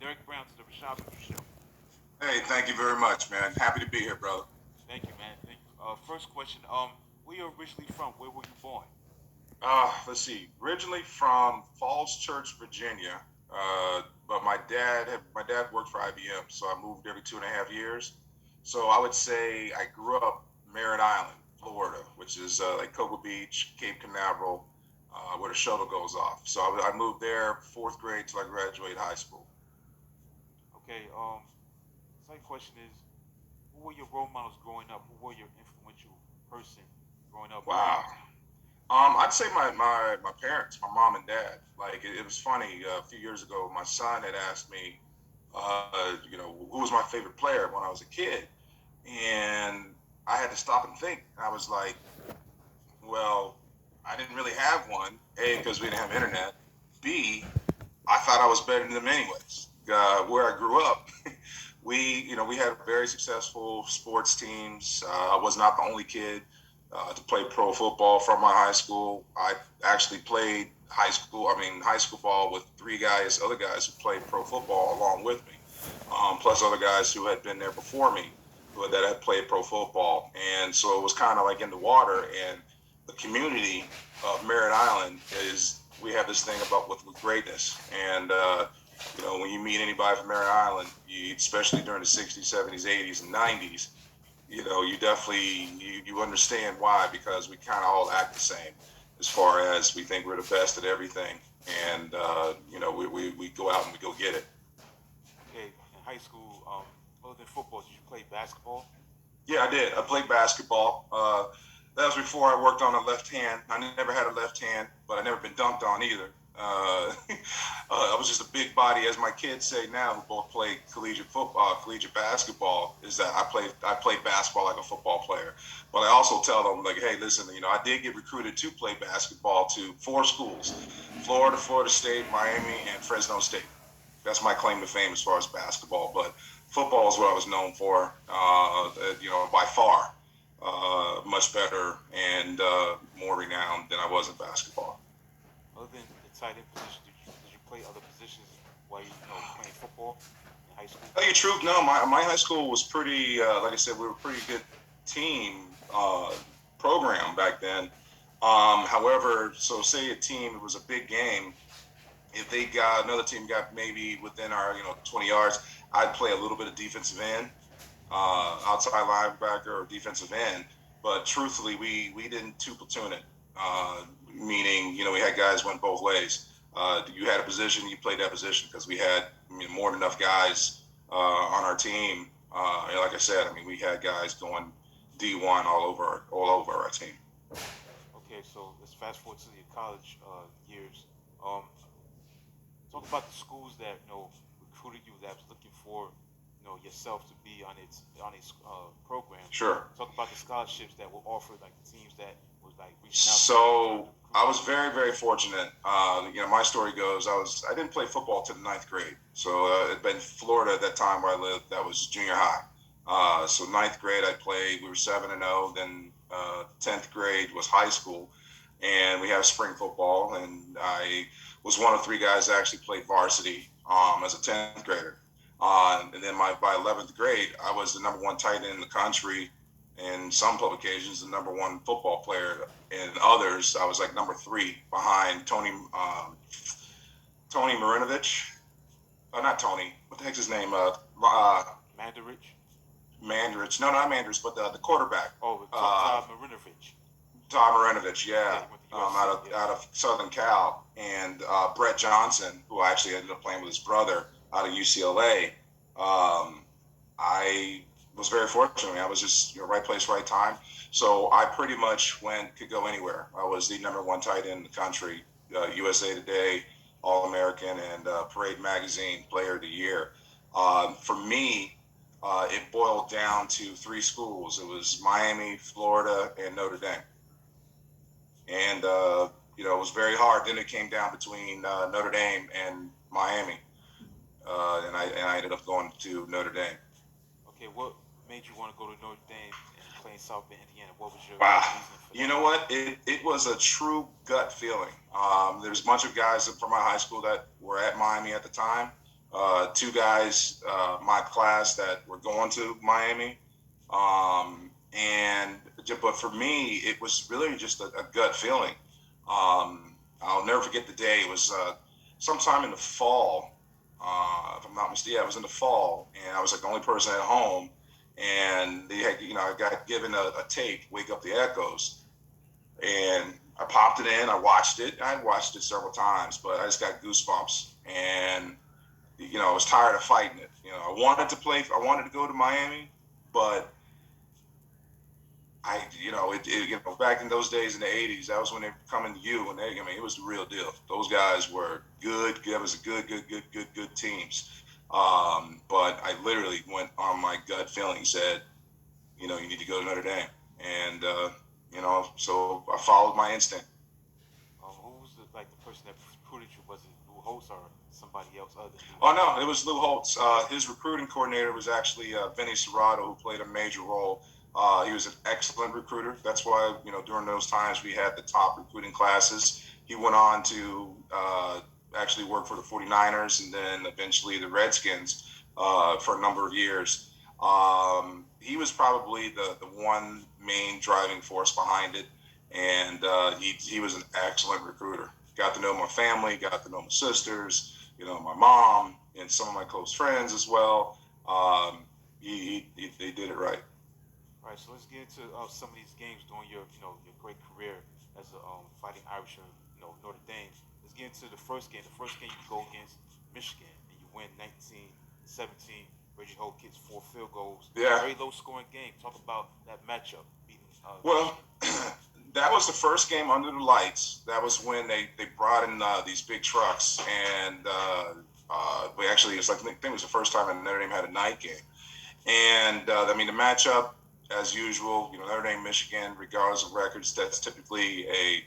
Derek Brown to the Rashad Show. Hey, thank you very much, man. Happy to be here, brother. Thank you, man. Thank you. First question. Where you originally from? Where were you born? Let's see. Originally from Falls Church, Virginia, but my dad worked for IBM, so I moved every 2.5 years. So I would say I grew up Merritt Island, Florida, which is like Cocoa Beach, Cape Canaveral, where the shuttle goes off. So I moved there fourth grade till I graduated high school. Okay. Second question is, who were your role models growing up? Who were your influential person growing up around Wow. you? I'd say my parents, my mom and dad. Like it was funny. A few years ago, my son had asked me, who was my favorite player when I was a kid, and I had to stop and think. I was like, well, I didn't really have one. A, because we didn't have internet. B, I thought I was better than them anyways. Where I grew up, we had very successful sports teams. I was not the only kid to play pro football from my high school. I actually played high school ball with other guys who played pro football along with me, plus other guys who had been there before me that had played pro football. And so it was kind of like in the water. And the community of Merritt Island is we have this thing about with greatness. And when you meet anybody from Merritt Island, especially during the '60s, '70s, '80s, and '90s, you definitely you understand why because we kind of all act the same as far as we think we're the best at everything, and we go out and we go get it. Okay. In high school, other than football, did you play basketball? Yeah, I did. I played basketball. That was before I worked on a left hand. I never had a left hand, but I never been dunked on either. I was just a big body, as my kids say now, who both play collegiate football, collegiate basketball. Is that I played basketball like a football player, but I also tell them like, hey, listen, I did get recruited to play basketball to four schools: Florida, Florida State, Miami, and Fresno State. That's my claim to fame as far as basketball. But football is what I was known for, by far, much better and more renowned than I was in basketball. Other than the tight end position, did you play other positions while you playing football in high school? Tell you the truth, no. My high school was pretty. Like I said, we were a pretty good team program back then. However, so say a team, it was a big game. If they got another team got maybe within our 20 yards, I'd play a little bit of defensive end, outside linebacker or defensive end. But truthfully, we didn't two platoon it, meaning we had guys went both ways. You had a position, you played that position because we had more than enough guys on our team. And like I said, we had guys going D1 all over our team. Okay, so let's fast forward to your college years. Um, Talk about the schools that recruited you that was looking for yourself to be on its program. Sure. Talk about the scholarships that were offered, like the teams that was like reaching out to you trying So to recruit I you. was very, very fortunate. My story goes, I didn't play football till the ninth grade. So in Florida at that time where I lived, that was junior high. So ninth grade I played. We were 7-0. Then 10th grade was high school, and we have spring football. And I was one of three guys that actually played varsity as a 10th grader. And then by 11th grade, I was the number one tight end in the country. In some publications, the number one football player. In others, I was like number three behind Tony Marinovich. Not Tony. What the heck's his name? Mandarich. Mandrich. No, not Mandrich, but the quarterback. Oh, Uh, Todd Marinovich. Tom Marinovich, Yeah, yeah, he went to USC. Yeah. out of Southern Cal, and Brett Johnson, who I actually ended up playing with his brother out of UCLA. Um, I was very fortunate. I was just right place, right time. So I pretty much could go anywhere. I was the number one tight end in the country, USA Today, All American, and Parade Magazine Player of the Year. For me, it boiled down to three schools. It was Miami, Florida, and Notre Dame. And it was very hard. Then it came down between Notre Dame and Miami, and I ended up going to Notre Dame. Okay, what made you want to go to Notre Dame and play in South Bend, Indiana? What was your Wow. reasoning for You that? know what? It was a true gut feeling. There's a bunch of guys from my high school that were at Miami at the time. two guys, my class that were going to Miami. And but for me, it was really just a gut feeling. I'll never forget the day. It was sometime in the fall, if I'm not mistaken. Yeah, it was in the fall, and I was like the only person at home. And they had, I got given a tape, "Wake Up the Echoes," and I popped it in. I watched it. I had watched it several times, but I just got goosebumps. And I was tired of fighting it. I wanted to play. I wanted to go to Miami, but back in those days in the '80s, that was when they were coming to you, and it was the real deal. Those guys were good. That was a good teams. But I literally went on my gut feeling, said, you need to go to Notre Dame, and so I followed my instinct. Who was the person that recruited you? Was it Lou Holtz or somebody else other than Lou Oh Holtz? no, it was Lou Holtz. His recruiting coordinator was actually Vinny Serrato, who played a major role. He was an excellent recruiter. That's why during those times we had the top recruiting classes. He went on to actually work for the 49ers and then eventually the Redskins for a number of years. He was probably the one main driving force behind it, and he was an excellent recruiter. Got to know my family, got to know my sisters, my mom and some of my close friends as well. They did it right. All right, so let's get into some of these games during your great career as a fighting Irish or Notre Dame. Let's get into the first game. The first game you go against Michigan and you win 19-17. Reggie Holt gets 4 field goals. Yeah. Very low scoring game. Talk about that matchup beating Well, Michigan. that was the first game under the lights. That was when they brought in these big trucks, and we actually it's like I think it was the first time that Notre Dame had a night game. And I mean the matchup, as usual, Notre Dame, Michigan, regardless of records, that's typically a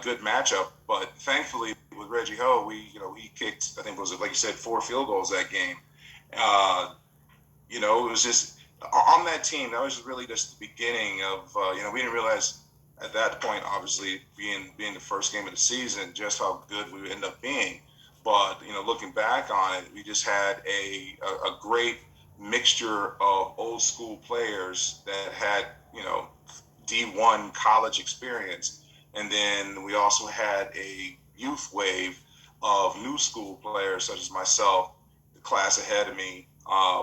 good matchup. But thankfully, with Reggie Ho, he kicked, I think was it like you said, 4 field goals that game. Uh, it was just on that team. That was really just the beginning of we didn't realize at that point, obviously being the first game of the season, just how good we would end up being. But looking back on it, we just had a great mixture of old school players that had D1 college experience, and then we also had a youth wave of new school players such as myself, the class ahead of me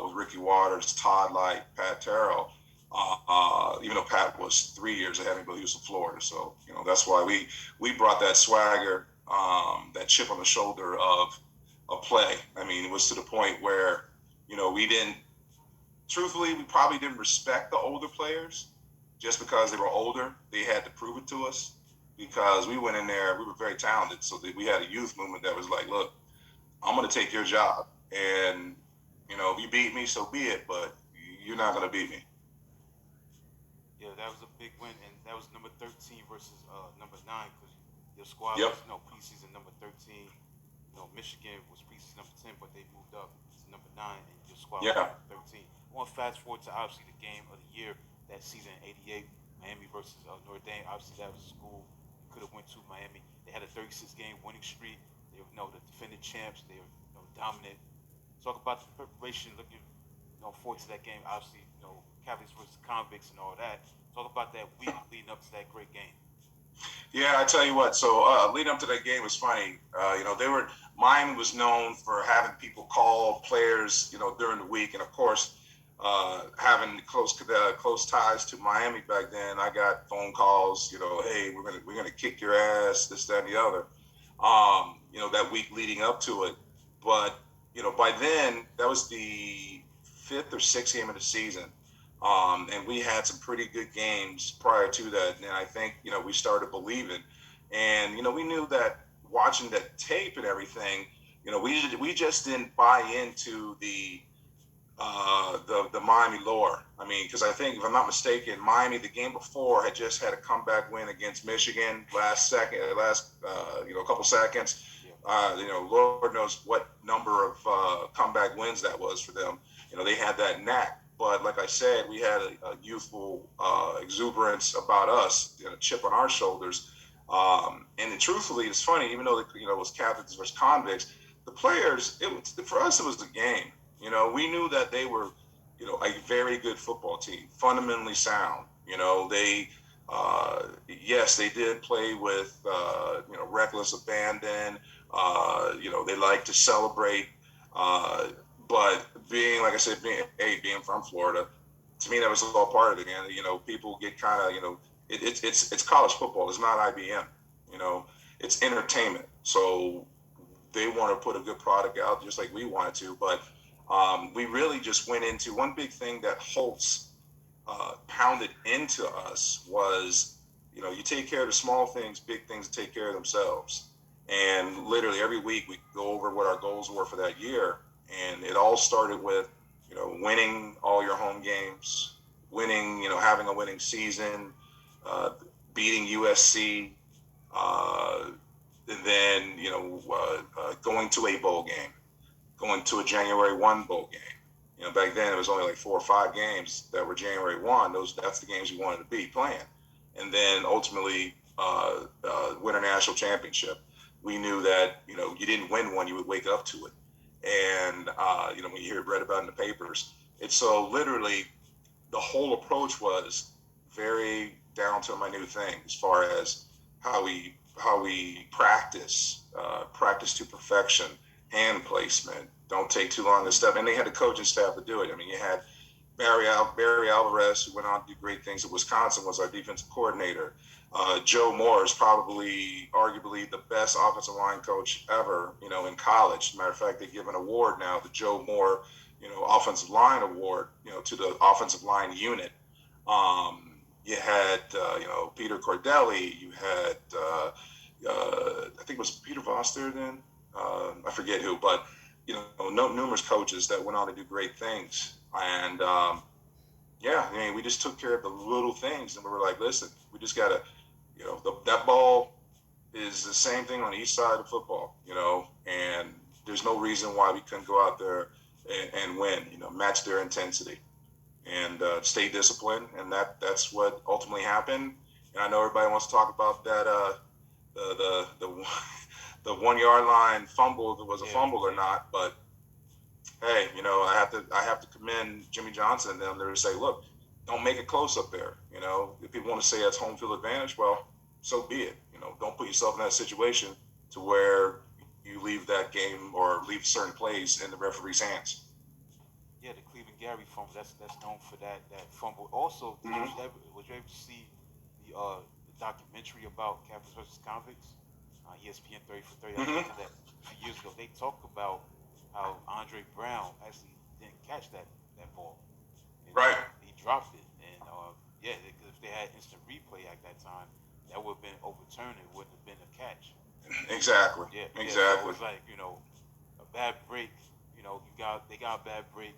with Ricky Waters, Todd Light, Pat Terrell. Even though Pat was 3 years ahead of me, but he was from Florida, so that's why we brought that swagger, that chip on the shoulder of play. I mean, it was to the point where we didn't. Truthfully, we probably didn't respect the older players just because they were older. They had to prove it to us because we went in there. We were very talented, so we had a youth movement that was like, "Look, I'm going to take your job, and if you beat me, so be it. But you're not going to beat me." Yeah, that was a big win, and that was number 13 versus number 9 because your squad Yep. was preseason number 13. Michigan was preseason number 10, but they moved up to number 9, and your squad was Yeah. number 13. I want to fast forward to obviously the game of the year that season '88, Miami versus Notre Dame. Obviously, that was a school you could have went to Miami. They had a 36-game winning streak. They were the defending champs. They were dominant. Talk about the preparation, looking forward to that game. Obviously, Catholics versus convicts and all that. Talk about that week leading up to that great game. Yeah, I tell you what. So leading up to that game was funny. They were Miami was known for having people call players, during the week, and of course, having close ties to Miami back then. I got phone calls, hey, we're gonna kick your ass, this, that, and the other. That week leading up to it, but by then that was the fifth or sixth game of the season. And we had some pretty good games prior to that. And I think, we started believing. And, we knew that watching that tape and everything, we just didn't buy into the Miami lore. I mean, because I think, if I'm not mistaken, Miami the game before had just had a comeback win against Michigan last couple seconds. Lord knows what number of comeback wins that was for them. They had that knack. But like I said, we had a youthful exuberance about us, a chip on our shoulders. And truthfully, it's funny, even though it was Catholics versus convicts, the players, for us, it was the game. We knew that they were, a very good football team, fundamentally sound. Yes, they did play with, reckless abandon. They like to celebrate. Uh, but like I said, being from Florida, to me, that was all part of it. And, people get kind of, it's college football. It's not IBM. You know, it's entertainment. So they want to put a good product out just like we wanted to. But we really just went into one big thing that Holtz pounded into us was, you take care of the small things, big things take care of themselves. And literally every week we go over what our goals were for that year. And it all started with, winning all your home games, winning, having a winning season, uh, beating USC, uh, and then, going to a bowl game, going to a January 1 bowl game. Back then it was only like 4 or 5 games that were January 1. That's the games you wanted to be playing. And then ultimately win a national championship. We knew that, you didn't win one, you would wake up to it. And, when you read about it in the papers, it's so literally the whole approach was very down to a minute thing as far as how we practice to perfection, hand placement, don't take too long to step. And they had a coaching staff to do it. I mean, you had Barry Alvarez, who went on to do great things at Wisconsin, was our defensive coordinator. Joe Moore is probably, arguably, the best offensive line coach ever, in college. As a matter of fact, they give an award now, the Joe Moore, offensive line award, to the offensive line unit. You had, Peter Cordelli. You had, I think it was Peter Foster then. I forget who, but numerous coaches that went on to do great things. And yeah, I mean, we just took care of the little things, and we were like, listen, we just gotta, that ball is the same thing on each side of football, and there's no reason why we couldn't go out there and win, match their intensity and stay disciplined, and that's what ultimately happened. And I know everybody wants to talk about that the the 1 yard line fumble, if it was a fumble or not, but hey, I have to commend Jimmy Johnson and them there to say, look, don't make it close up there. If people want to say that's home field advantage, well, so be it. Don't put yourself in that situation to where you leave that game or leave certain plays in the referee's hands. Yeah, the Cleveland Gary fumble. That's known for that fumble. Also, Mm-hmm. was you able to see the documentary about Catholics versus Convicts? ESPN 30 for 30. I Mm-hmm. posted that a few years ago. They talk about how Andre Brown actually didn't catch that ball. Right. He dropped it. And yeah, if they had instant replay at that time, that would have been overturned. It wouldn't have been a catch. Exactly. Yeah, yeah. So it Exactly. was like a bad break. They got a bad break.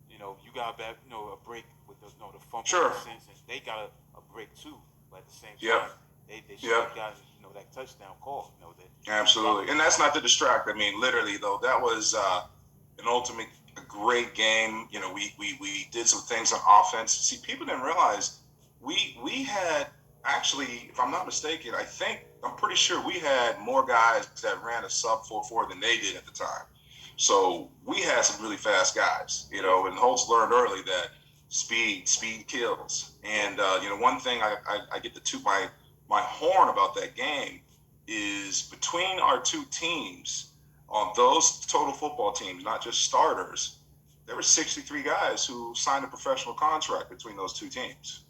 You got a bad a break with the fumble in Sure. a sense, and they got a break too. But at the same Yep. time, they should Yep. have gotten that touchdown call. They dropped Absolutely. it. And that's not to distract. I mean, literally though, that was an ultimate a great game. We did some things on offense. See, people didn't realize we had actually, if I'm not mistaken, I'm pretty sure we had more guys that ran a sub 4.4 than they did at the time. So we had some really fast guys, and Holtz learned early that speed kills. And one thing I get to toot my horn about that game is between our two teams on those total football teams, not just starters, there were 63 guys who signed a professional contract between those two teams.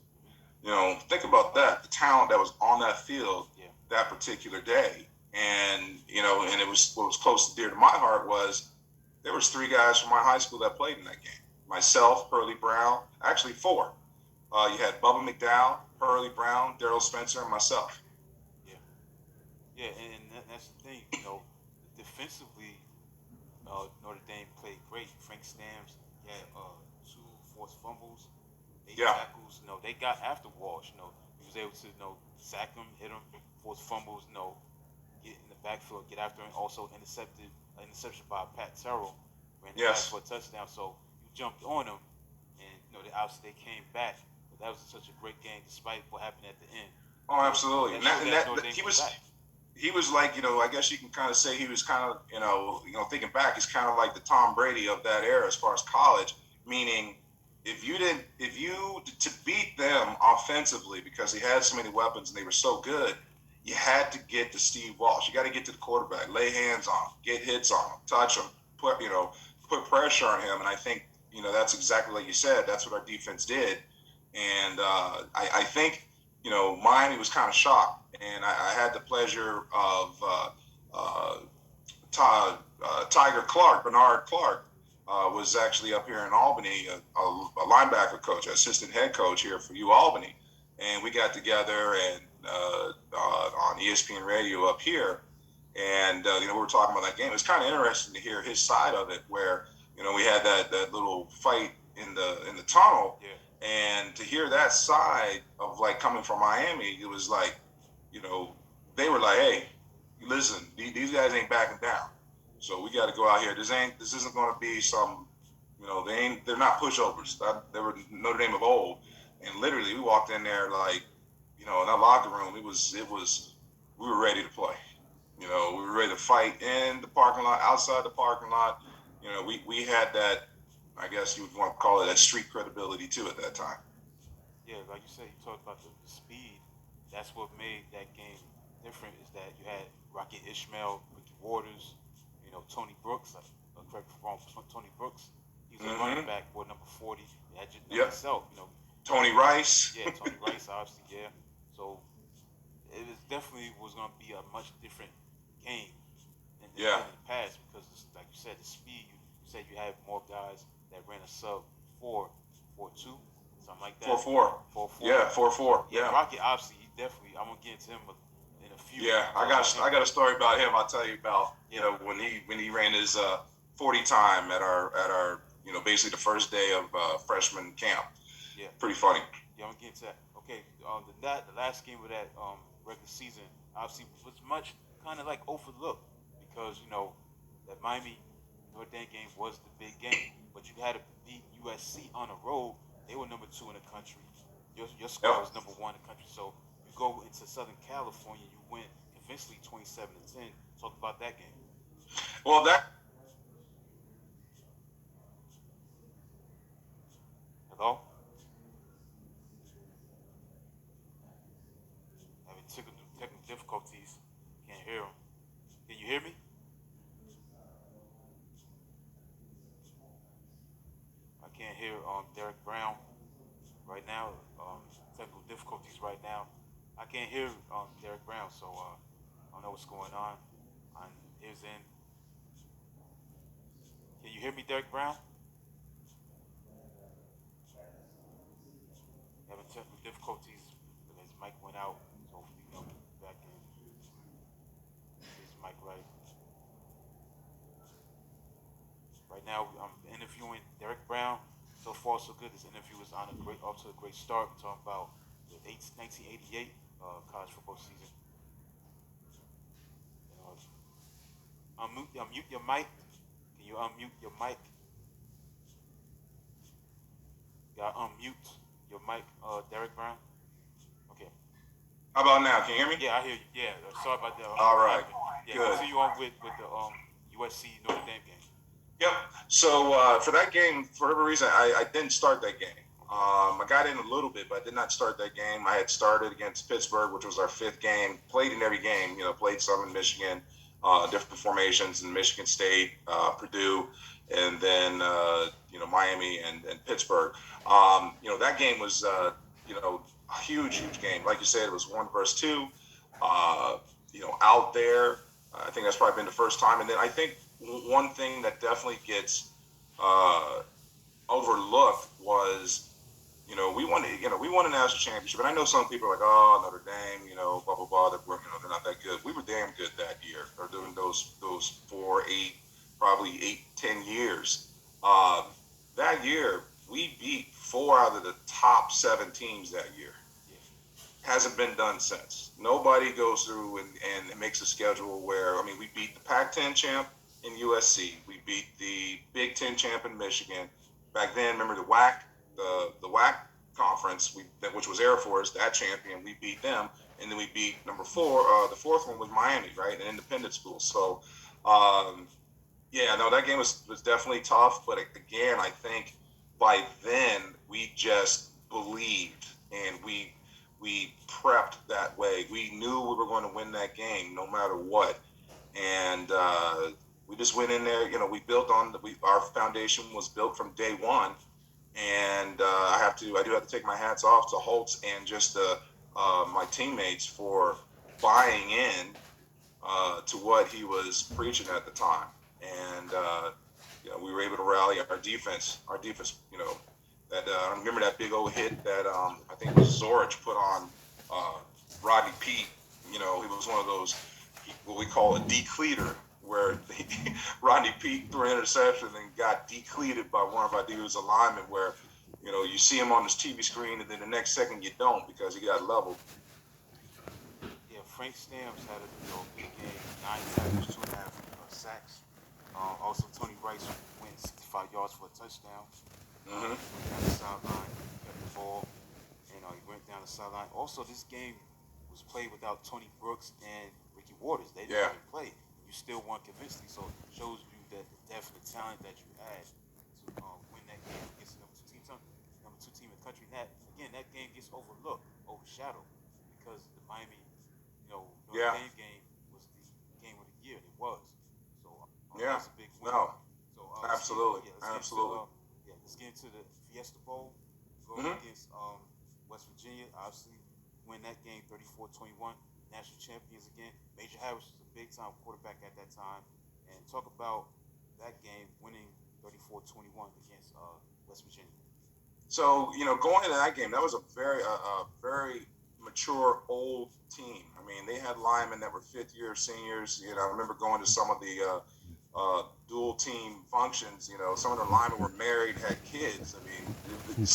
Think about that, the talent that was on that field Yeah, that particular day. And, and it was what was close and dear to my heart was there was 3 guys from my high school that played in that game. Myself, Hurley Brown, actually 4. You had Bubba McDowell, Hurley Brown, Daryl Spencer, and myself. yeah, yeah. And that's the thing. Defensively, Notre Dame played great. Frank Stamps had 2 forced fumbles, 8 Yeah. tackles. They got after Walsh. He was able to sack him, hit him, force fumbles. Get in the backfield, get after him. Also an interception by Pat Terrell, ran it back Yes. for a touchdown. So you jumped on him, and they came back. But that was such a great game, despite what happened at the end. Oh, absolutely. That And that, showed and that that, Notre that Dame he was was back. he was like, I guess you can kind of say he was kind of, thinking back, he's kind of like the Tom Brady of that era as far as college, meaning if you to beat them offensively because he had so many weapons and they were so good, you had to get to Steve Walsh. You got to get to the quarterback, lay hands on him, get hits on him, touch him, put pressure on him. And I think, that's exactly like you said. That's what our defense did. And I think, Miami was kind of shocked. And I had the pleasure of uh, Tiger Clark, Bernard Clark, was actually up here in Albany, a linebacker coach, assistant head coach here for U Albany, and we got together and on ESPN Radio up here, and we were talking about that game. It's kind of interesting to hear his side of it, where we had that little fight in the tunnel, Yeah. and to hear that side of like coming from Miami, it was like, they were like, hey, listen, these guys ain't backing down. So we got to go out here. This isn't going to be some, they're not pushovers. They were Notre Dame of old, and literally we walked in there like, in that locker room, we were ready to play. We were ready to fight in the parking lot, outside the parking lot. We had that, I guess you would want to call it, that street credibility too at that time. Yeah, like you said, you talked about the speed. That's what made that game different. Is that you had Rocket Ishmael, Ricky Waters, Tony Brooks. Correct me if I'm wrong. Tony Brooks. He was a running back for number 40. You had Yep. yourself. Tony Rice. Yeah, Tony Rice, obviously. Yeah. So it was definitely was going to be a much different game Yeah. than in the past because, like you said, the speed. You said you had more guys that ran a sub 4.42, something like that. 4.4. 4.4. Yeah, 4.4. Yeah, Yeah. Rocket obviously he definitely. I'm gonna get into him in a few. Yeah, I got a story about him. I'll tell you about when he ran his 40 time at our basically the first day of freshman camp. Yeah, pretty funny. Yeah, I'm gonna get into that. Okay, the last game of that regular season obviously was much kind of like overlooked because that Miami Notre Dame game was the big game, but you had to beat USC on the road. They were number 2 in the country. Your squad was number 1 in the country. So you go into Southern California, you win convincingly 27-10. Talk about that game. Well, Hello? Having technical difficulties. Can't hear him. Can you hear me? I can't hear Derek Brown right now. Technical difficulties right now. I can't hear Derek Brown, so I don't know what's going on his end. Can you hear me, Derek Brown? Having technical difficulties because his mic went out. So hopefully he'll get back in. His mic right. Right now, I'm interviewing Derek Brown. So far, so good. This interview is off to a great start. We're talking about the 1988 college football season. Unmute your mic. Can you unmute your mic? You gotta unmute your mic, Derek Brown. Okay. how about now? Can you hear me? Yeah, I hear you. Yeah, sorry about that. All right. Yeah, Good. continue on with the USC Notre Dame game. Yep. So for that game, for whatever reason, I didn't start that game. I got in a little bit, but I did not start that game. I had started against Pittsburgh, which was our 5th game. Played in every game. Played some in Michigan, different formations in Michigan State, Purdue, and then Miami and Pittsburgh. That game was a huge game. Like you said, it was 1 versus 2. Out there. I think that's probably been the first time. And then I think one thing that definitely gets overlooked was, we won a national championship. And I know some people are like, oh, Notre Dame, blah blah blah. They're not that good. We were damn good that year, or during those 4, 8, probably 8, 10 years. That year we beat 4 out of the top 7 teams that year. Hasn't been done since. Nobody goes through and makes a schedule where, we beat the Pac-10 champ in USC. We beat the Big Ten champ in Michigan. Back then, remember the WAC? The WAC? conference, which was Air Force, that champion. We beat them, and then we beat number four. The fourth one was Miami, right, an independent school. So, um, yeah, no, that game was definitely tough. But again, I think by then we just believed and we prepped that way. We knew we were going to win that game no matter what, and we just went in there. We built on our foundation was built from day one, and I do have to take my hats off to Holtz and just my teammates for buying in to what he was preaching at the time, and we were able to rally our defense. Our defense, that I remember that big old hit that I think it was Zorich put on uh, Rodney Pete. He was one of those what we call a decleater, where Rodney Pete threw an interception and got decleated by one of our defensive linemen, where you see him on his TV screen and then the next second you don't because he got leveled. Yeah, Frank Stamps had a big game, 9 tackles, 2.5 sacks. Also, Tony Rice went 65 yards for a touchdown. Mm-hmm. He went down the sideline, got the ball, and he went down the sideline. Also, this game was played without Tony Brooks and Ricky Waters. They didn't Yeah. even play. You still won convincingly, so it shows you that the depth and the talent that you had to win that game against the number two team in the country. And that again, that game gets overlooked, overshadowed, because the Miami, Notre Yeah. Dame game was the game of the year. It was. So that Yeah. was a big win. No. So Absolutely. let's get Absolutely. let's get into the Fiesta Bowl. Go Mm-hmm. against West Virginia. Obviously, win that game 34-21. National champions again. Major Harris was a big time quarterback at that time. And talk about that game winning 34-21 against West Virginia. So going into that game, that was a very mature old team. I mean, they had linemen that were fifth year seniors. I remember going to some of the dual team functions. Some of the linemen were married, had kids. I mean,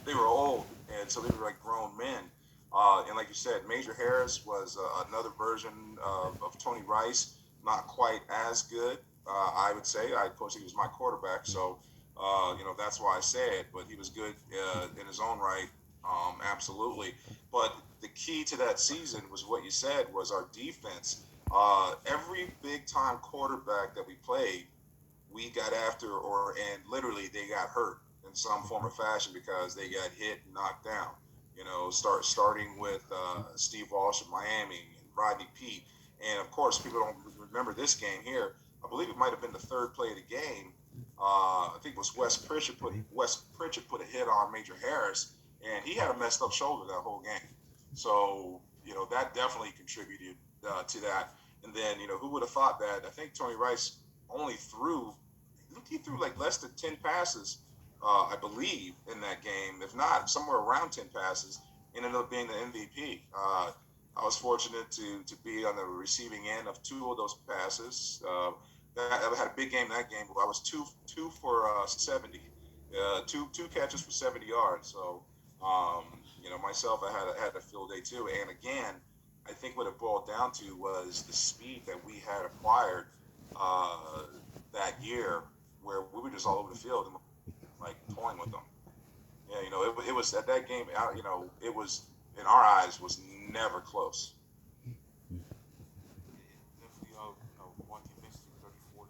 they were old, and so they were like grown men. And like you said, Major Harris was another version of Tony Rice, not quite as good, I would say. Of course, he was my quarterback, so that's why I say it. But he was good in his own right, absolutely. But the key to that season was what you said was our defense. Every big time quarterback that we played, we got after, and literally they got hurt in some form or fashion because they got hit and knocked down. Starting with Steve Walsh of Miami and Rodney Pete, and of course people don't remember this game here. I believe it might have been the third play of the game. I think it was Wes Pritchard put a hit on Major Harris, and he had a messed up shoulder that whole game. So that definitely contributed to that. And then who would have thought that? I think Tony Rice only threw he threw like less than 10 passes, I believe, in that game. If not, somewhere around 10 passes, and ended up being the MVP. I was fortunate to be on the receiving end of two of those passes. I had a big game that game. I was two for 70, two catches for 70 yards. So, myself, I had a field day too. And again, I think what it boiled down to was the speed that we had acquired uh, that year, where we were just all over the field and like toying with them. Yeah, it was at that game. It was in our eyes was never close. Definitely, won convincingly 34-21.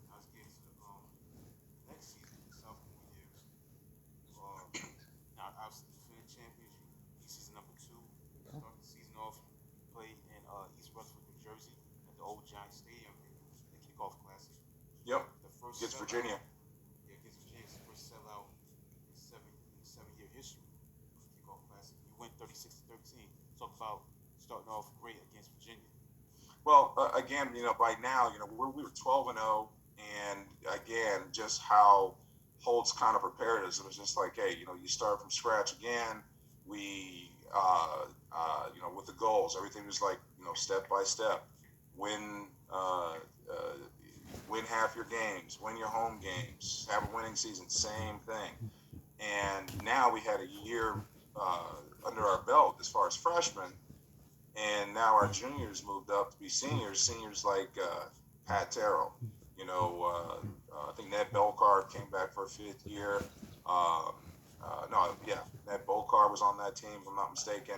Now let's get into the next season, the sophomore years. Um, Now, obviously, defending champions, season number two. Start the season off, played in East Rutherford, New Jersey, at the old Giant Stadium in the kickoff classic. Yep, The first against sellout, Virginia. yeah, against Virginia's first sellout in 7 year history of the kickoff classic. You went 36-13. Talk about starting off great against Virginia. Well, again, by now, we were 12-0, and again, just how Holtz kind of prepared us. It was just like, hey, you start from scratch again. We, with the goals, everything was like, step by step. Win, win half your games, win your home games, have a winning season, same thing. And now we had a year under our belt as far as freshmen, and now our juniors moved up to be seniors. Seniors like Pat Terrell, I think Ned Belcar came back for a fifth year. No, yeah, was on that team, if I'm not mistaken.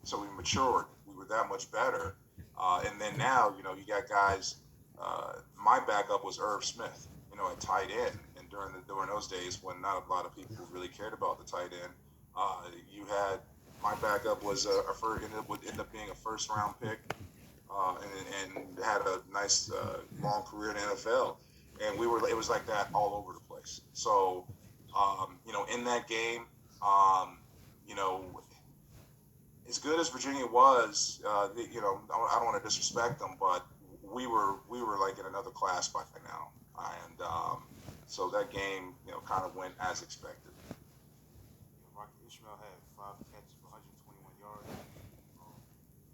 So we matured. We were that much better. And then now, you got guys. My backup was Irv Smith, at tight end. And during those days when not a lot of people really cared about the tight end, you had my backup was would end up being a first round pick, and had a nice long career in the NFL. And it was like that all over the place. So, in that game, um, you know, as good as Virginia was, I don't want to disrespect them, but we were like in another class by now, and so that game, kind of went as expected. Yeah, Rocky Ishmael had 5 catches for 121 yards. Um,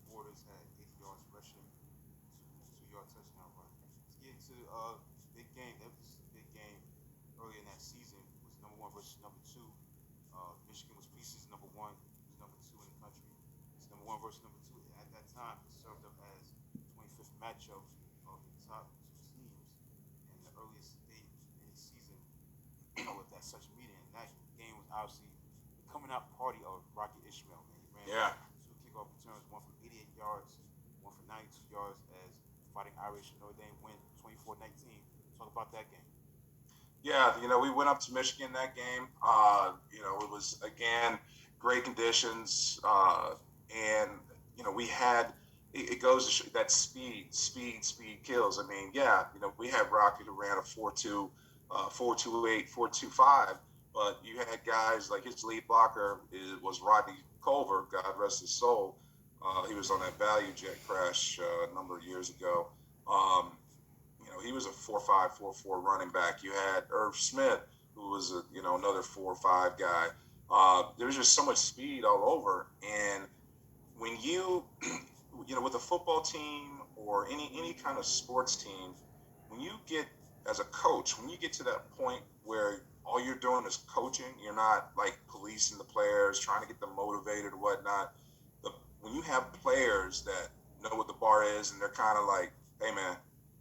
Borders had 80 yards rushing, 2 yard touchdown run. Let's get into big game. That was a big game early in that season. It was number one versus number two. Michigan was preseason number one. It was number two in the country. It's number one versus number two. At that time, it served up as 25th matchup of the top two teams. And the earliest date in the season held that such meeting. And that game was obviously the coming out party of Rocket Ishmael. Man, he ran Yeah, two kickoff returns, one for 88 yards, one for 92 yards as Fighting Irish Notre Dame win 24-19. Talk about that game. yeah. We went up to Michigan that game. It was again great conditions, and we had. It goes to show that speed kills. I mean, yeah, we had Rocky who ran a 4.2, 4.28, 4.25, but you had guys like his lead blocker was Rodney Culver, God rest his soul. He was on that value jet crash a number of years ago. Um, he was a 4.5, 4.4 running back. You had Irv Smith, who was another 4.5 guy. There was just so much speed all over, and when with a football team or any kind of sports team, when you get as a coach, when you get to that point where all you're doing is coaching, you're not like policing the players, trying to get them motivated or whatnot. The, when you have players that know what the bar is and they're kind of like, hey man,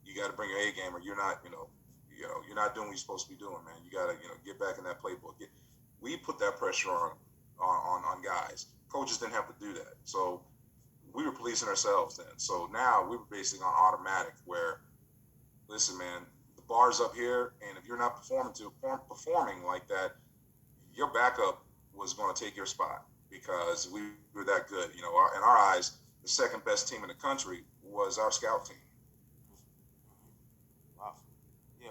you got to bring your A game or you're not, you're not doing what you're supposed to be doing, man. You got to, get back in that playbook. We put that pressure on guys. Coaches didn't have to do that, so we were policing ourselves then. So now we were basically on automatic where, listen, man, the bar's up here, and if you're not performing like that, your backup was going to take your spot because we were that good. In our eyes, the second best team in the country was our scout team. Wow. Yeah.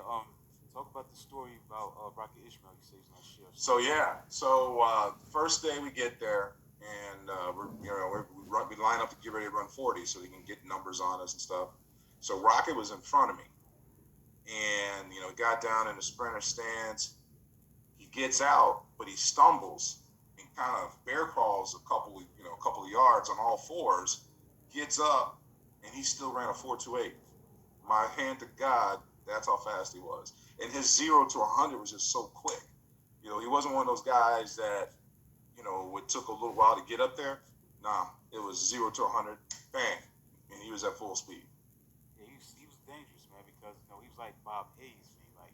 Talk about the story about Rocket Ishmael. You say he's not sure. So yeah, first day we get there, and we line up to get ready to run 40, so they can get numbers on us and stuff. So Rocket was in front of me, and got down in the sprinter stance. He gets out, but he stumbles and kind of bear crawls a couple of yards on all fours. Gets up, and he still ran a 4.28. My hand to God, that's how fast he was. And his 0 to 100 was just so quick. He wasn't one of those guys that, it took a little while to get up there. Nah, it was 0 to 100, bang, and he was at full speed. Yeah, he was dangerous, man, because he was like Bob Hayes, man. Like,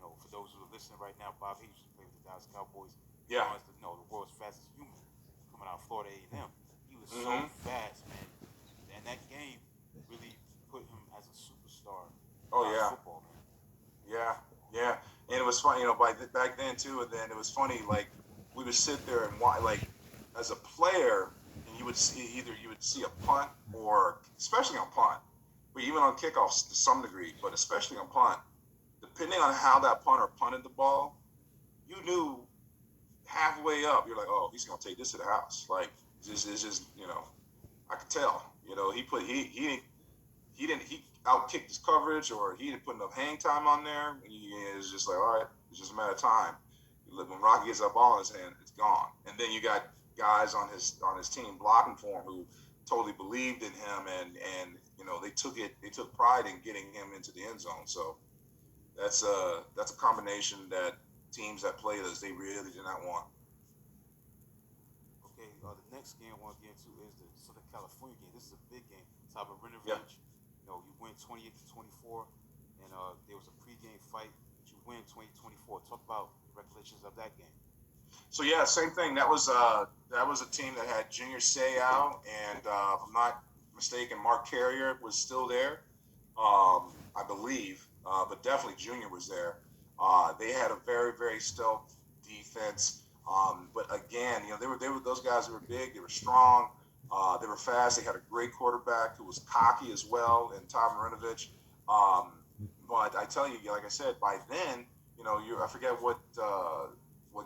for those who are listening right now, Bob Hayes used to play with the Dallas Cowboys. Yeah. He was the world's fastest human coming out of Florida A&M. He was so Mm-hmm. fast, man, and that game really put him as a superstar in Oh college yeah. football, man. Yeah, yeah, and it was funny, back then too. And then it was funny, like we would sit there and watch, like as a player, and you would see a punt or especially on punt, but even on kickoffs to some degree, but especially on punt, depending on how that punter punted the ball, you knew halfway up, you're like, oh, he's gonna take this to the house. Like it's just I could tell. He outkicked his coverage or he didn't put enough hang time on there. It's just like, all right, it's just a matter of time. When Rocky gets that ball in his hand, it's gone. And then you got guys on his team blocking for him who totally believed in him and they took pride in getting him into the end zone. So that's a combination that teams that played us they really did not want. Okay, the next game I want to get into is the Southern California game. This is a big game. Top of Yeah. Ridge. You win 28-24, and there was a pregame fight, but you win 20-24. Talk about the recollections of that game. So yeah, same thing. That was a team that had Junior Seau and if I'm not mistaken, Mark Carrier was still there, I believe, but definitely Junior was there. They had a very stealth defense, but again, they were those guys who were big, they were strong, they were fast. They had a great quarterback who was cocky as well, and Tom Marinovich. Um, but I tell you, like I said, by then, I forget what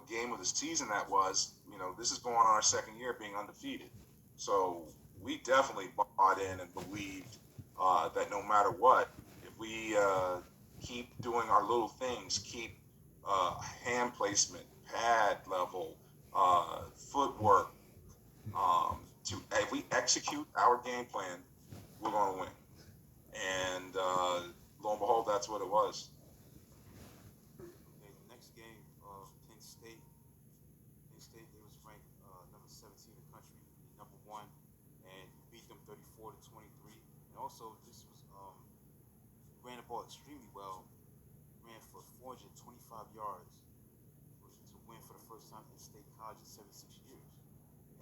game of the season that was. This is going on our second year being undefeated. So we definitely bought in and believed that no matter what, if we keep doing our little things, keep hand placement, pad level, footwork, if we execute our game plan, we're going to win. And lo and behold, that's what it was. Okay, the next game, Penn State. Penn State, they was ranked number 17 in the country, number one, and beat them 34 to 23. And also, this was ran the ball extremely well. Ran for 425 yards to win for the first time in state college in 76 years.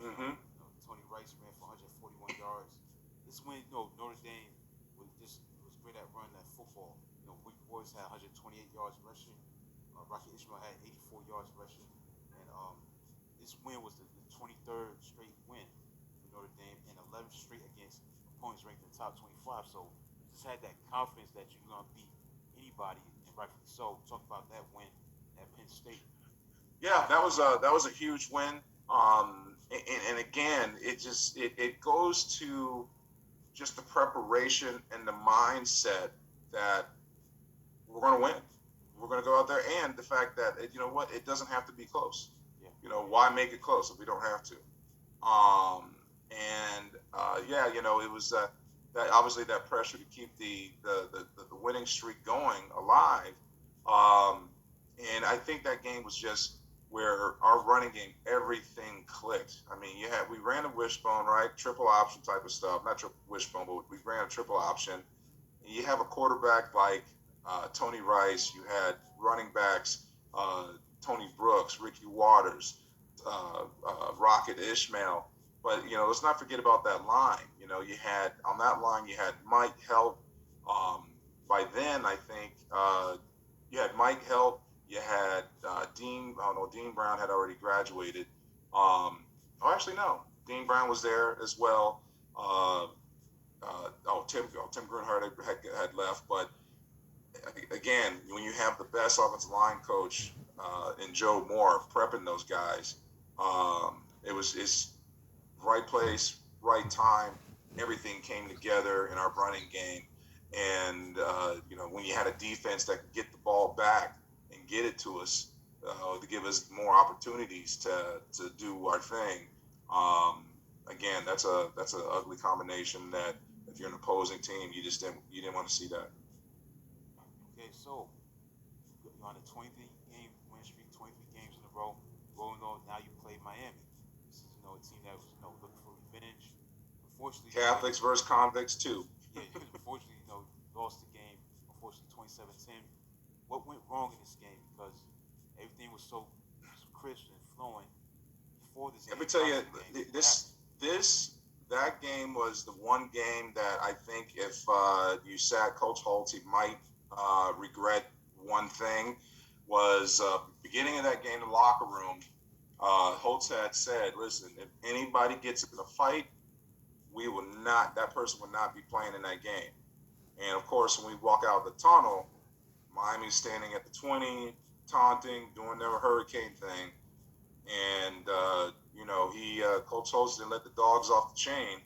And Mm-hmm. Tony Rice ran for 141 yards. This win, Notre Dame was great at running that football. Wake Forest had 128 yards rushing. Rocky Ishmael had 84 yards rushing, and this win was the 23rd straight win for Notre Dame and 11th straight against opponents ranked in the top 25. So just had that confidence that you're gonna beat anybody, and rightfully so. Talk about that win at Penn State. Yeah, that was a huge win. And again, it goes to just the preparation and the mindset that we're going to win. We're going to go out there, and the fact that it doesn't have to be close. Yeah. Why make it close if we don't have to? And yeah, it was that obviously that pressure to keep the winning streak going alive. Um, and I think that game was just where our running game, everything clicked. I mean, we ran a wishbone, right? Triple option type of stuff. Not triple wishbone, but we ran a triple option. And you have a quarterback like Tony Rice. You had running backs, uh, Tony Brooks, Ricky Waters, Rocket Ishmael. But let's not forget about that line. You had on that line you had Mike Help. Um, by then, I think you had Mike Help. You had Dean. I don't know. Dean Brown had already graduated. Oh, actually, no. Dean Brown was there as well. Tim Grunhard had left, but again, when you have the best offensive line coach in Joe Moore prepping those guys, it's right place, right time. Everything came together in our running game, and when you had a defense that could get the ball back and get it to us to give us more opportunities to do our thing. Again, that's an ugly combination that if you're an opposing team, you didn't want to see that. Okay, so you're on a 23 game win streak, 23 games in a row. Rolling on, now you play Miami. This is a team that was looking for revenge. Unfortunately, Catholics versus convicts too. yeah, unfortunately, lost the game. Unfortunately, 27-10. What went wrong in this game? Because everything was so crisp and flowing before this Let game. me tell After you, the game, this that game was the one game that I think if you sat Coach Holt, he might regret one thing was beginning of that game in the locker room. Holtz had said, "Listen, if anybody gets in a fight, we will not. That person will not be playing in that game." And of course, when we walk out of the tunnel, Miami's standing at the 20, taunting, doing their hurricane thing, and he Coach Holtz didn't let the dogs off the chain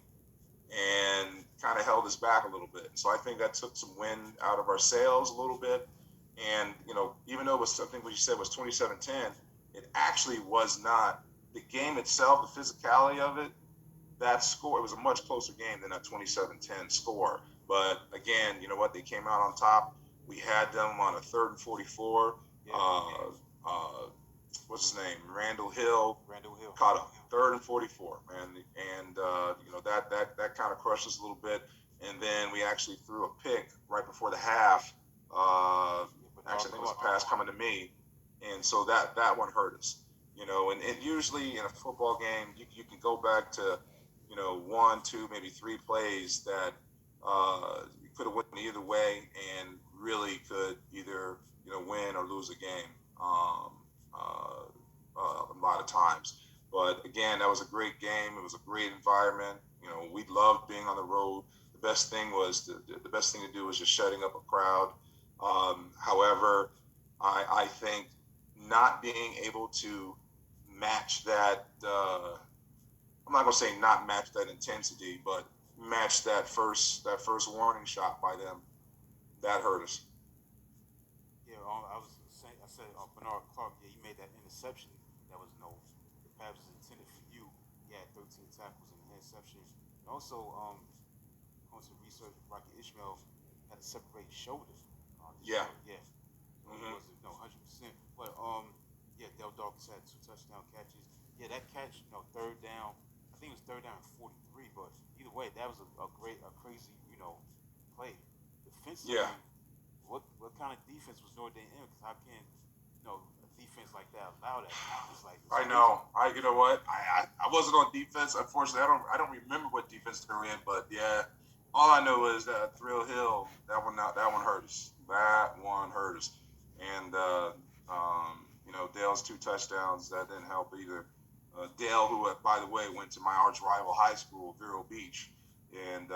and kind of held us back a little bit. So I think that took some wind out of our sails a little bit. And even though it was something what you said was 27-10, it actually was not. The game itself, the physicality of it, that score, it was a much closer game than that 27-10 score. But again, you know what? They came out on top. We had them on a 3rd and 44. yeah, Uh, what's his name? Randall Hill Randall Hill. caught a 3rd and 44, man, and that kind of crushed us a little bit. And then we actually threw a pick right before the half. Actually, I think it was a pass coming to me, and so that one hurt us. And usually in a football game, you can go back to, one, two, maybe three plays that you could have went either way and really could either, win or lose a game uh, a lot of times. But again, that was a great game. It was a great environment. We loved being on the road. The best thing to do was just shutting up a crowd. However, I think not being able to match that. I'm not gonna say not match that intensity, but match that first warning shot by them. That hurt us. Yeah, I was saying, I said Bernard Clark. Yeah, he made that interception. That was no, the pass was intended for you. He had 13 tackles and an interception. And also, according to research, Rocky Ishmael had a separated shoulder. This Yeah. shoulder, yeah. So he Hmm. wasn't 100%. But yeah, Del Dawkins had 2 touchdown catches. Yeah, that catch, third down. I think it was third down and 43. But either way, that was a crazy, play. Yeah. Defensively, what kind of defense was Notre Dame in? Because how can a defense like that allow that? It's I crazy. know. You know what? I wasn't on defense. Unfortunately, I don't remember what defense they were in. But yeah, all I know is that Thrill Hill, that one hurt us. That one hurt us. And Dale's two touchdowns that didn't help either. Dale, who by the way went to my arch rival high school, Vero Beach, and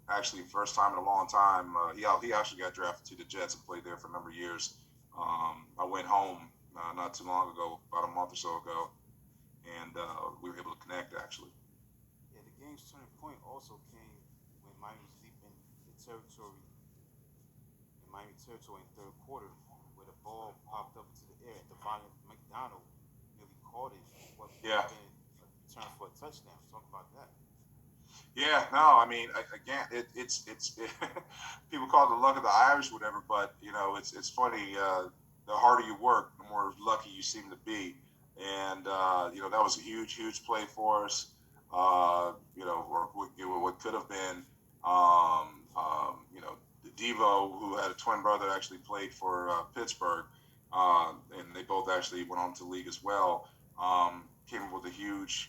actually first time in a long time, he actually got drafted to the Jets and played there for a number of years. I went home not too long ago, about a month or so ago, and we were able to connect actually. Yeah, the game's turning point also came when Miami was deep in Miami territory in third quarter, where the ball popped up into the air and Devon McDonald nearly caught it. What would Yeah, have been a return for a touchdown. Talk about that. yeah. No, I mean, again, people call it the luck of the Irish, whatever. But it's funny. The harder you work, the more lucky you seem to be. And that was a huge, huge play for us. Or what could have been, the Devo, who had a twin brother, actually played for Pittsburgh, and they both actually went on to the league as well. Came up with a huge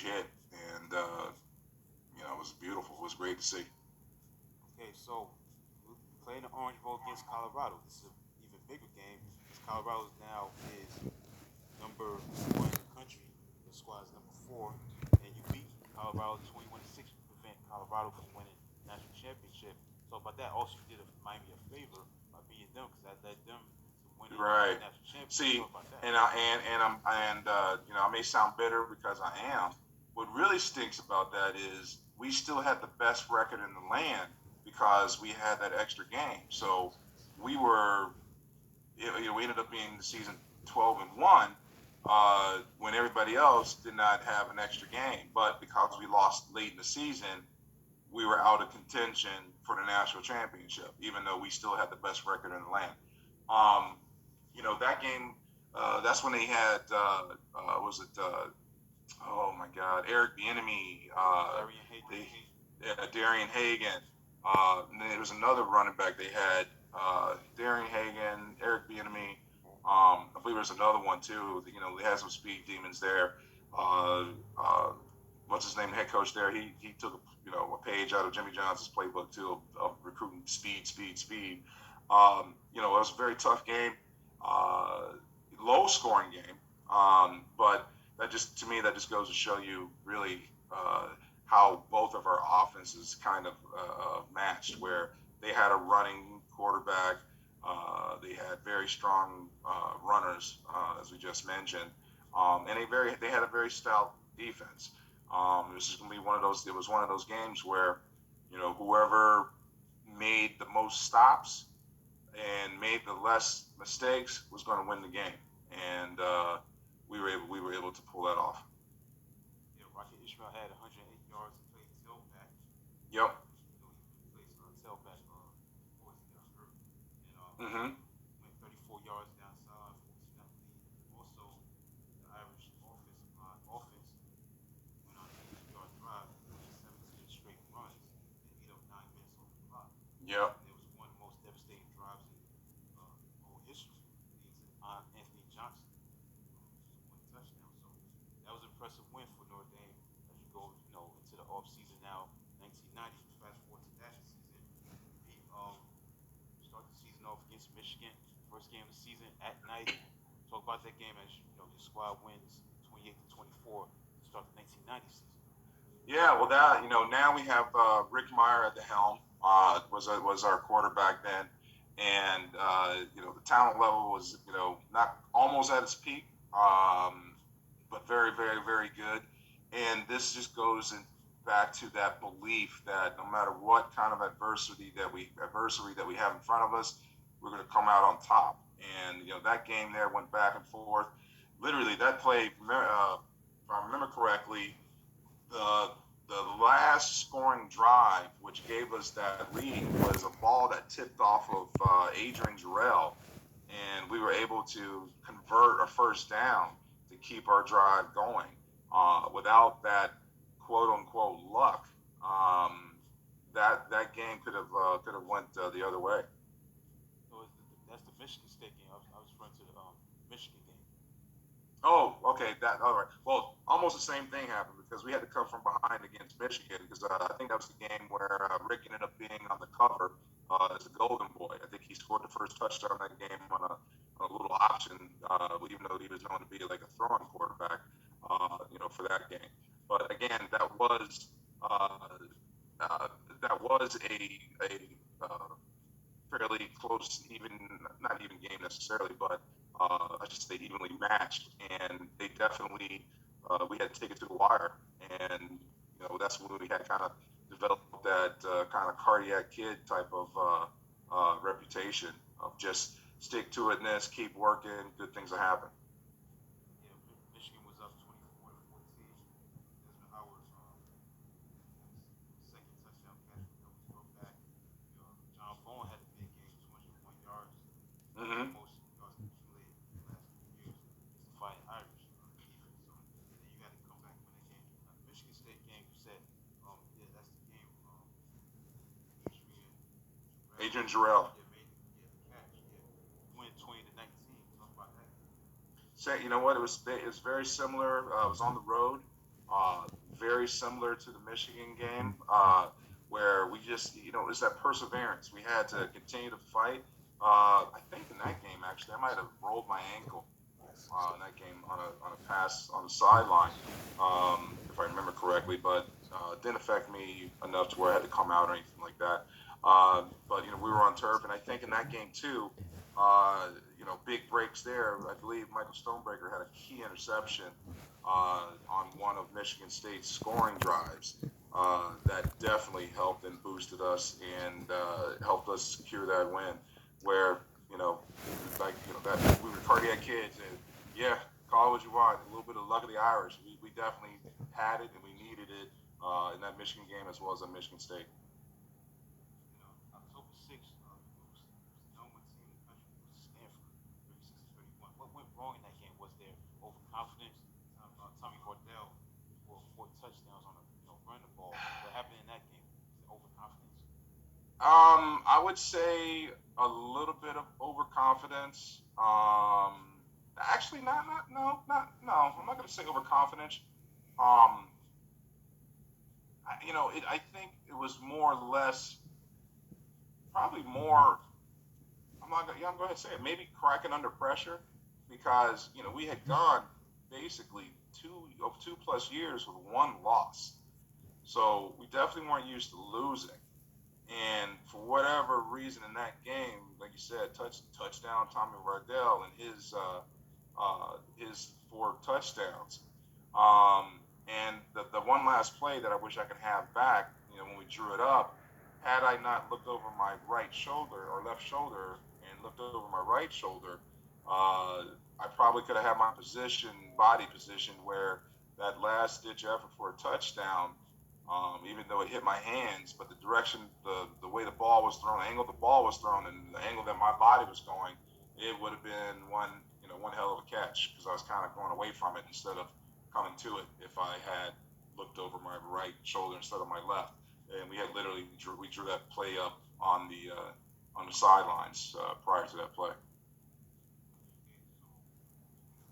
hit, and it was beautiful. It was great to see. Okay, so we playing the Orange Bowl against Colorado. This is an even bigger game because Colorado now is number one in the country. Your squad is number four, and you beat Colorado 21-6. You prevent Colorado from winning the national championship. So about that, also you did Miami a favor by beating them because that led them to winning Right. the national championship. See, Talk about that. I may sound bitter because I am. What really stinks about that is we still had the best record in the land because we had that extra game. So we were, we ended up being the season 12-1 when everybody else did not have an extra game. But because we lost late in the season, we were out of contention for the national championship, even though we still had the best record in the land. Um, that game. That's when they had. Was it? Oh my God, Eric the Enemy. Darian Hagan. They Darian Hagan. And then there was another running back they had. Darian Hagan, Eric the Enemy. I believe there's another one too. They had some speed demons there. Uh, uh, what's his name? The head coach there. He took a page out of Jimmy Johnson's playbook too of recruiting speed, speed, speed. It was a very tough game, uh, low scoring game. But that just to me that just goes to show you really how both of our offenses kind of matched, where they had a running quarterback, they had very strong runners, as we just mentioned, and they had a very stout defense. This is going to be one of those. It was one of those games where whoever made the most stops and made the less mistakes was going to win the game, and we were able to pull that off. Yeah, Rocket Ishmael had 108 yards and played tailback. Yep. He plays tailback before he got hurt, and Mm-hmm. went 34 yards downside, 14 out lead. Also, the Irish offense went on an 82-yard drive, including 17 straight runs and 8 of 9 minutes off the clock. Yep. And it was one of the most devastating drives in whole history, leading to Anthony Johnson. first game of the season at night. Talk about that game as your squad wins 28-24 to start the 1990 season. Yeah, well, that now we have Rick Meyer at the helm. Was our quarterback then, and the talent level was not almost at its peak, but very very very good. And this just goes back to that belief that no matter what kind of adversity that we have in front of us, we're going to come out on top. And that game there went back and forth. Literally, that play, if I remember correctly, the the last scoring drive, which gave us that lead, was a ball that tipped off of Adrian Jarrell, and we were able to convert a first down to keep our drive going. Without that quote unquote luck, that game could have went the other way. So that's the Michigan State game. I was referring to the Michigan game. Oh, okay. That all right. Well, almost the same thing happened because we had to come from behind against Michigan because I think that was the game where Rick ended up being on the cover as a Golden Boy. I think he scored the first touchdown that game on a little option, even though he was known to be like a throwing quarterback, for that game. But again, uh, uh, that was a fairly close, even not even game necessarily, but I should say evenly matched. And they definitely we had to take it to the wire, and that's when we had kind of developed that kind of cardiac kid type of reputation of just stick to itness, keep working, good things will happen. Yeah, Michigan was up 24-14. Desmond Howard's second touchdown catch that was brought back. John Vaughn had a big game, 201 yards, Mm-hmm. most yards accumulated in the last 3 years against the Fighting Irish defense. And then you had to come back and win that game. Now, the Michigan State game, you said, yeah, that's the game. Adrian Jarrell, Adrian Jarrell. yeah, made the catch. Yeah, you win 20-19. Talk about that game. Say, you know what? It was very similar. It was on the road, uh, very similar to the Michigan game, where we just it's that perseverance. We had to continue to fight. I think in that game actually, I might have rolled my ankle in that game on a pass on the sideline, if I remember correctly, but it didn't affect me enough to where I had to come out or anything like that. But we were on turf, and I think in that game too, big breaks there. I believe Michael Stonebreaker had a key interception on one of Michigan State's scoring drives. That definitely helped and boosted us and helped us secure that win. Where you know, like that we were cardiac kids, and yeah, call it what you want. A little bit of luck of the Irish. We definitely had it and we needed it in that Michigan game as well as at Michigan State. October 6th, we was the number one team in the country. It was Stanford, 36-31. What went wrong in that game? Was there overconfidence? Tommy Vardell scored 4 touchdowns on a run the ball. What happened in that game? Was it overconfidence? I would say a little bit of overconfidence. Actually, not no, not no. I'm not going to say overconfidence. Um, I think it was more or less, probably more. I'm not gonna, yeah, I'm going to say it. Maybe cracking under pressure because we had gone basically 2 plus years with one loss, so we definitely weren't used to losing. And for whatever reason in that game, like you said, touchdown Tommy Wardell and his 4 touchdowns. And the one last play that I wish I could have back, when we drew it up, had I not looked over my right shoulder or left shoulder and looked over my right shoulder, I probably could have had my body position, where that last ditch effort for a touchdown, even though it hit my hands, but the direction, the way the ball was thrown, the angle the ball was thrown, and the angle that my body was going, it would have been one hell of a catch because I was kind of going away from it instead of coming to it if I had looked over my right shoulder instead of my left. And we had literally we drew that play up on the sidelines prior to that play.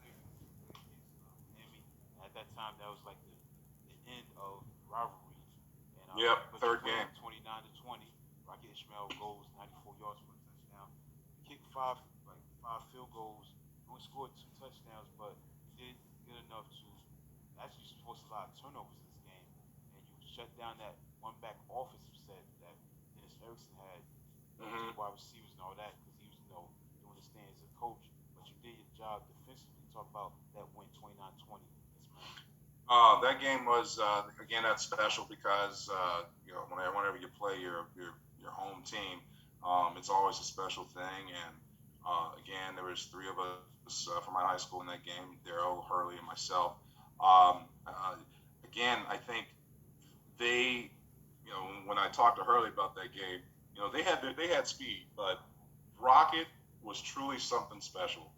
Okay, so 2 weeks later, you play against Miami. At that time, that was like the end of the rivalry. And Yep, but you third win game. 29-20. Rocket Ishmael goes 94 yards for a touchdown. You kick 5 field goals. You only scored 2 touchdowns, but you did good enough to actually force a lot of turnovers in this game, and you shut down that one back offensive set that Dennis Erickson had, Hmm. two wide receivers and all that, because he was, doing his thing as a coach. But you did your job defensively. Talk about that win 29-20. Yes, man. That game was again that's special because whenever you play your home team, it's always a special thing. And again, there was three of us from my high school in that game: Daryl, Hurley, and myself. Again, I think they, when I talked to Hurley about that game, they had speed, but Rocket was truly something special.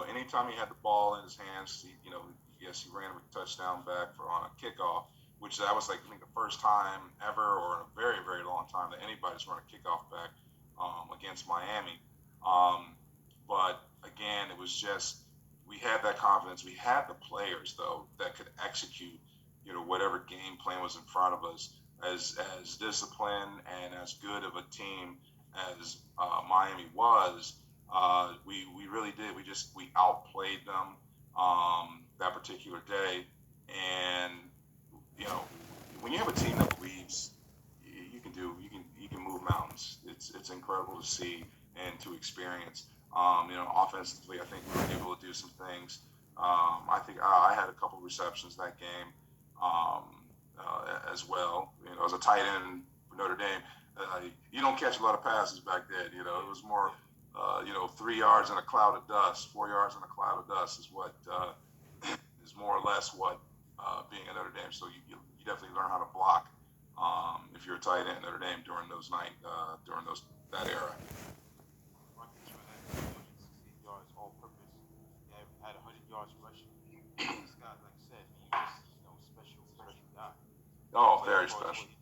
Anytime he had the ball in his hands, yes, he ran a touchdown back for on a kickoff, which that was like I think the first time ever, or in a very very long time that anybody's run a kickoff back against Miami. Um, but again, it was just we had that confidence. We had the players though that could execute, whatever game plan was in front of us. As disciplined and as good of a team as Miami was, we really did. We outplayed them that particular day, and you know when you have a team that believes you can move mountains. It's incredible to see and to experience. Offensively, I think we were able to do some things. I think I had a couple of receptions that game as well. As a tight end for Notre Dame, you don't catch a lot of passes back then. It was more, 3 yards in a cloud of dust, 4 yards in a cloud of dust is more or less what being at Notre Dame. So you definitely learn how to block if you're a tight end at Notre Dame during that era. Rocket had 216 yards all purpose. He had 100 yards rushing. This guy, like I said, he was, special guy. Oh, But as very far as what special. he